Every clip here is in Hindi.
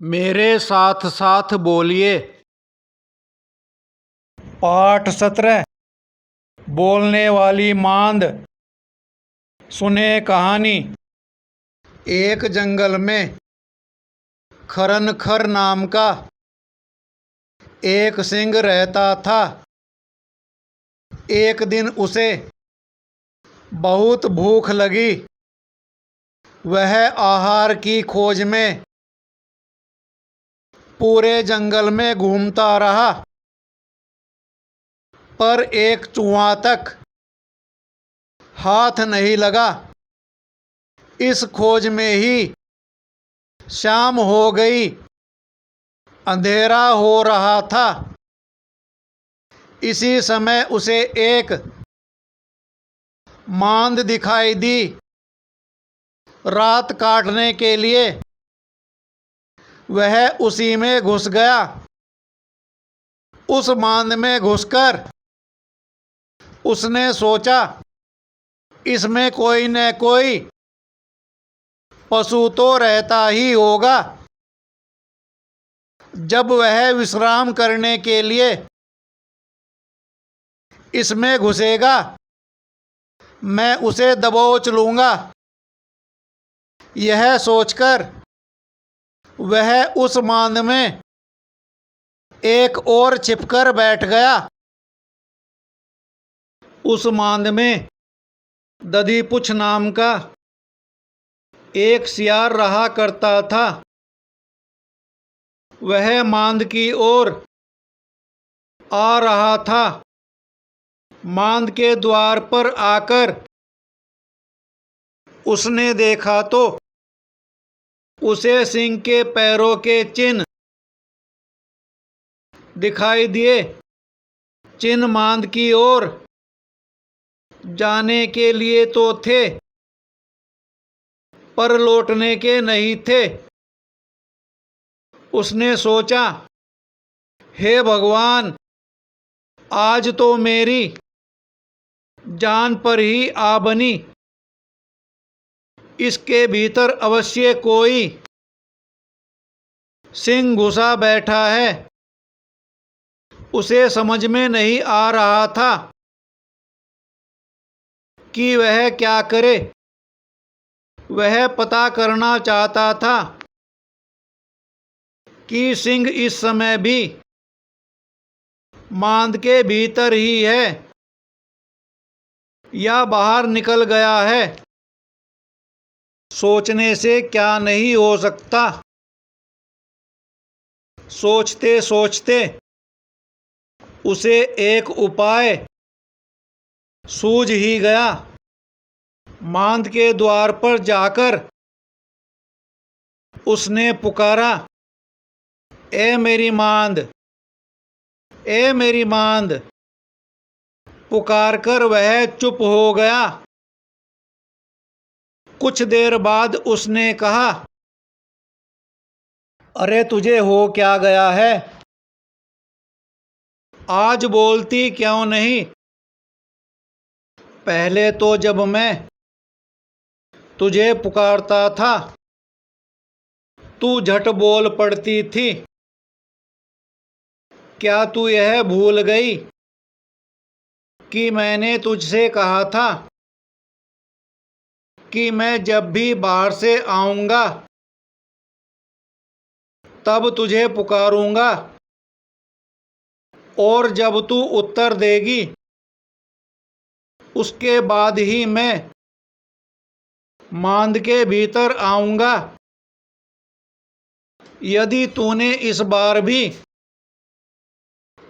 मेरे साथ साथ बोलिए। पाठ 17 बोलने वाली मांद। सुने कहानी। एक जंगल में खरनखर नाम का एक सिंह रहता था। एक दिन उसे बहुत भूख लगी। वह आहार की खोज में पूरे जंगल में घूमता रहा, पर एक चूहा तक हाथ नहीं लगा। इस खोज में ही शाम हो गई, अंधेरा हो रहा था। इसी समय उसे एक मांद दिखाई दी। रात काटने के लिए वह उसी में घुस गया। उस मांद में घुसकर उसने सोचा, इसमें कोई न कोई पशु तो रहता ही होगा। जब वह विश्राम करने के लिए इसमें घुसेगा, मैं उसे दबोच लूंगा। यह सोचकर वह उस मांद में एक और छिपकर बैठ गया। उस मांद में दधीपुछ नाम का एक सियार रहा करता था। वह मांद की ओर आ रहा था। मांद के द्वार पर आकर उसने देखा तो उसे सिंह के पैरों के चिन्ह दिखाई दिए। चिन्ह मांद की ओर जाने के लिए तो थे, पर लौटने के नहीं थे। उसने सोचा, हे भगवान, आज तो मेरी जान पर ही आ बनी। इसके भीतर अवश्य कोई सिंह घुसा बैठा है। उसे समझ में नहीं आ रहा था कि वह क्या करे। वह पता करना चाहता था कि सिंह इस समय भी मांद के भीतर ही है या बाहर निकल गया है। सोचने से क्या नहीं हो सकता। सोचते सोचते उसे एक उपाय सूझ ही गया। मांद के द्वार पर जाकर उसने पुकारा, ए मेरी मांद, ए मेरी मांद। पुकारकर वह चुप हो गया। कुछ देर बाद उसने कहा, अरे तुझे हो क्या गया है? आज बोलती क्यों नहीं? पहले तो जब मैं तुझे पुकारता था तू झट बोल पड़ती थी। क्या तू यह भूल गई कि मैंने तुझसे कहा था कि मैं जब भी बाहर से आऊंगा तब तुझे पुकारूंगा, और जब तू उत्तर देगी उसके बाद ही मैं मांद के भीतर आऊंगा। यदि तूने इस बार भी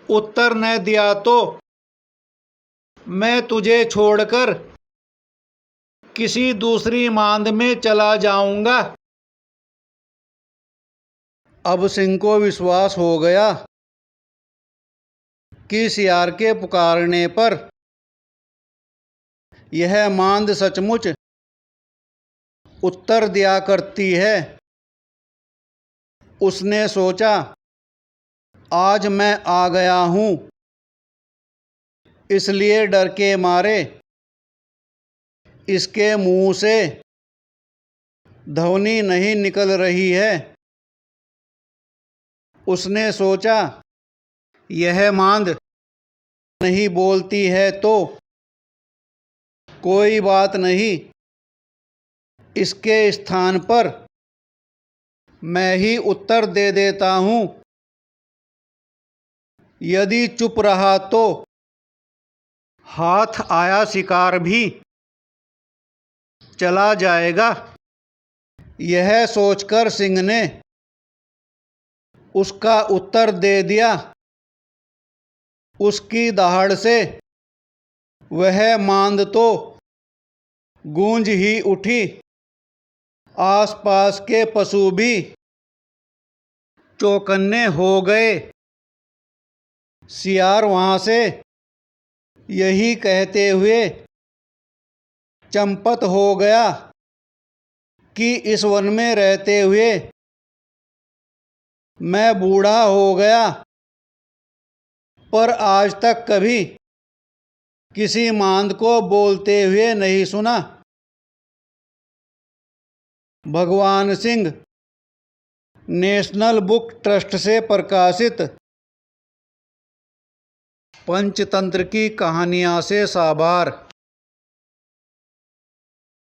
उत्तर न दिया तो मैं तुझे छोड़कर किसी दूसरी मांद में चला जाऊंगा। अब सिंह को विश्वास हो गया कि सियार के पुकारने पर यह मांद सचमुच उत्तर दिया करती है। उसने सोचा, आज मैं आ गया हूं, इसलिए डर के मारे इसके मुंह से ध्वनि नहीं निकल रही है। उसने सोचा, यह मांद नहीं बोलती है तो कोई बात नहीं, इसके स्थान पर मैं ही उत्तर दे देता हूँ। यदि चुप रहा तो हाथ आया शिकार भी चला जाएगा। यह सोचकर सिंह ने उसका उत्तर दे दिया। उसकी दहाड़ से वह मांद तो गूंज ही उठी। आसपास के पशु भी चौकन्ने हो गए। सियार वहां से यही कहते हुए चंपत हो गया कि इस वन में रहते हुए मैं बूढ़ा हो गया, पर आज तक कभी किसी मांद को बोलते हुए नहीं सुना। भगवान सिंह नेशनल बुक ट्रस्ट से प्रकाशित पंचतंत्र की कहानियाँ से साभार।